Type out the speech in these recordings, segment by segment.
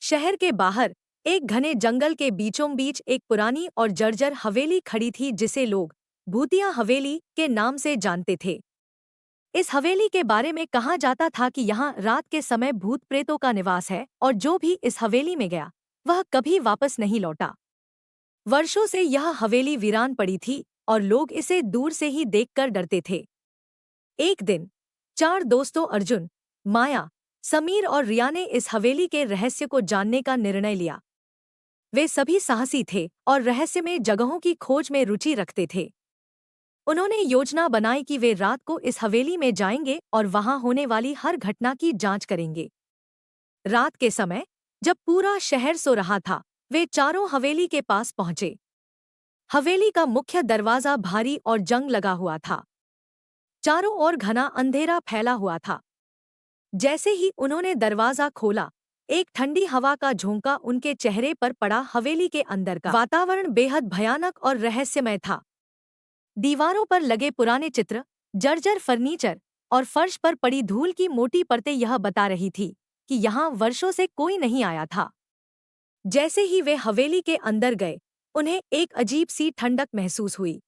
शहर के बाहर एक घने जंगल के बीचों बीच एक पुरानी और जर्जर हवेली खड़ी थी जिसे लोग भूतिया हवेली के नाम से जानते थे। इस हवेली के बारे में कहा जाता था कि यहाँ रात के समय भूत प्रेतों का निवास है और जो भी इस हवेली में गया वह कभी वापस नहीं लौटा। वर्षों से यह हवेली वीरान पड़ी थी और लोग इसे दूर से ही देखकर डरते थे। एक दिन चार दोस्तों अर्जुन, माया, समीर और रिया ने इस हवेली के रहस्य को जानने का निर्णय लिया। वे सभी साहसी थे और रहस्यमय जगहों की खोज में रुचि रखते थे। उन्होंने योजना बनाई कि वे रात को इस हवेली में जाएंगे और वहां होने वाली हर घटना की जांच करेंगे। रात के समय जब पूरा शहर सो रहा था, वे चारों हवेली के पास पहुंचे। हवेली का मुख्य दरवाजा भारी और जंग लगा हुआ था। चारों ओर घना अंधेरा फैला हुआ था। जैसे ही उन्होंने दरवाजा खोला, एक ठंडी हवा का झोंका उनके चेहरे पर पड़ा। हवेली के अंदर का वातावरण बेहद भयानक और रहस्यमय था। दीवारों पर लगे पुराने चित्र, जर्जर फर्नीचर और फर्श पर पड़ी धूल की मोटी परतें यह बता रही थी कि यहाँ वर्षों से कोई नहीं आया था। जैसे ही वे हवेली के अंदर गए, उन्हें एक अजीब सी ठंडक महसूस हुई।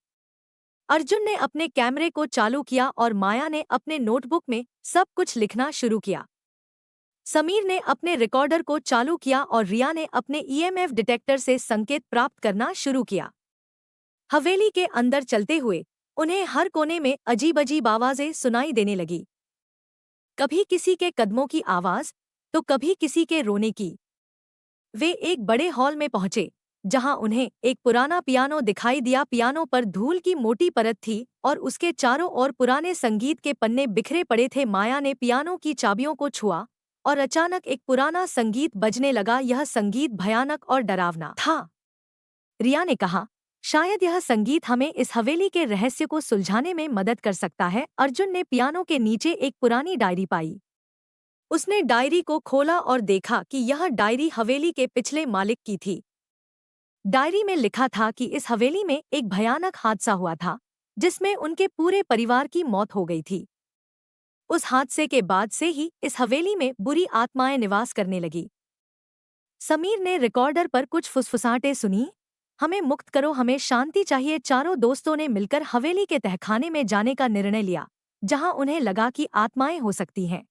अर्जुन ने अपने कैमरे को चालू किया और माया ने अपने नोटबुक में सब कुछ लिखना शुरू किया। समीर ने अपने रिकॉर्डर को चालू किया और रिया ने अपने ईएमएफ डिटेक्टर से संकेत प्राप्त करना शुरू किया। हवेली के अंदर चलते हुए उन्हें हर कोने में अजीब अजीब आवाजें सुनाई देने लगी। कभी किसी के कदमों की आवाज तो कभी किसी के रोने की। वे एक बड़े हॉल में पहुंचे जहां उन्हें एक पुराना पियानो दिखाई दिया। पियानो पर धूल की मोटी परत थी और उसके चारों ओर पुराने संगीत के पन्ने बिखरे पड़े थे। माया ने पियानो की चाबियों को छुआ और अचानक एक पुराना संगीत बजने लगा। यह संगीत भयानक और डरावना था। रिया ने कहा, शायद यह संगीत हमें इस हवेली के रहस्य को सुलझाने में मदद कर सकता है। अर्जुन ने पियानो के नीचे एक पुरानी डायरी पाई। उसने डायरी को खोला और देखा कि यह डायरी हवेली के पिछले मालिक की थी। डायरी में लिखा था कि इस हवेली में एक भयानक हादसा हुआ था जिसमें उनके पूरे परिवार की मौत हो गई थी। उस हादसे के बाद से ही इस हवेली में बुरी आत्माएं निवास करने लगी। समीर ने रिकॉर्डर पर कुछ फुसफुसाहटें सुनी। हमें मुक्त करो, हमें शांति चाहिए। चारों दोस्तों ने मिलकर हवेली के तहखाने में जाने का निर्णय लिया जहां उन्हें लगा कि आत्माएं हो सकती हैं।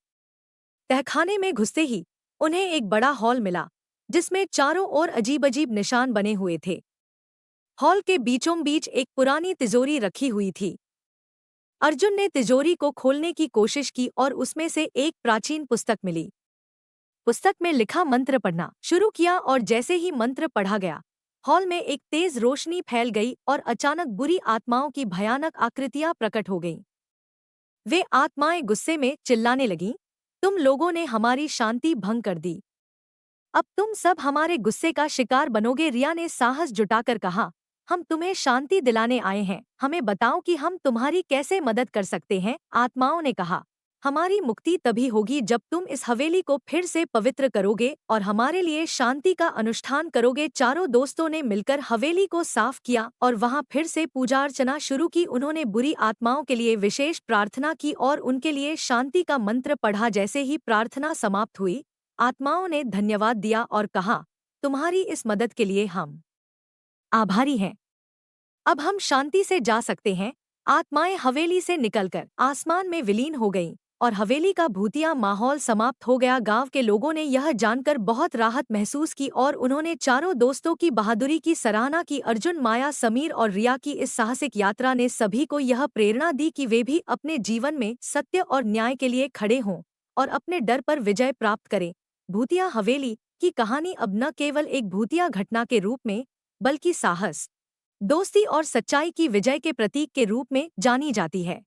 तहखाने में घुसते ही उन्हें एक बड़ा हॉल मिला जिसमें चारों ओर अजीब अजीब निशान बने हुए थे। हॉल के बीचों बीच एक पुरानी तिजोरी रखी हुई थी। अर्जुन ने तिजोरी को खोलने की कोशिश की और उसमें से एक प्राचीन पुस्तक मिली। पुस्तक में लिखा मंत्र पढ़ना शुरू किया और जैसे ही मंत्र पढ़ा गया, हॉल में एक तेज रोशनी फैल गई और अचानक बुरी आत्माओं की भयानक आकृतियां प्रकट हो गईं। वे आत्माएं गुस्से में चिल्लाने लगीं, तुम लोगों ने हमारी शांति भंग कर दी, अब तुम सब हमारे गुस्से का शिकार बनोगे। रिया ने साहस जुटाकर कहा, हम तुम्हें शांति दिलाने आए हैं, हमें बताओ कि हम तुम्हारी कैसे मदद कर सकते हैं। आत्माओं ने कहा, हमारी मुक्ति तभी होगी जब तुम इस हवेली को फिर से पवित्र करोगे और हमारे लिए शांति का अनुष्ठान करोगे। चारों दोस्तों ने मिलकर हवेली को साफ किया और वहां फिर से पूजा अर्चना शुरू की। उन्होंने बुरी आत्माओं के लिए विशेष प्रार्थना की और उनके लिए शांति का मंत्र पढ़ा। जैसे ही प्रार्थना समाप्त हुई, आत्माओं ने धन्यवाद दिया और कहा, तुम्हारी इस मदद के लिए हम आभारी हैं। अब हम शांति से जा सकते हैं। आत्माएं हवेली से निकलकर आसमान में विलीन हो गईं और हवेली का भूतिया माहौल समाप्त हो गया। गांव के लोगों ने यह जानकर बहुत राहत महसूस की और उन्होंने चारों दोस्तों की बहादुरी की सराहना की। अर्जुन, माया, समीर और रिया की इस साहसिक यात्रा ने सभी को यह प्रेरणा दी कि वे भी अपने जीवन में सत्य और न्याय के लिए खड़े हों और अपने डर पर विजय प्राप्त करें। भूतिया हवेली की कहानी अब न केवल एक भूतिया घटना के रूप में बल्कि साहस, दोस्ती और सच्चाई की विजय के प्रतीक के रूप में जानी जाती है।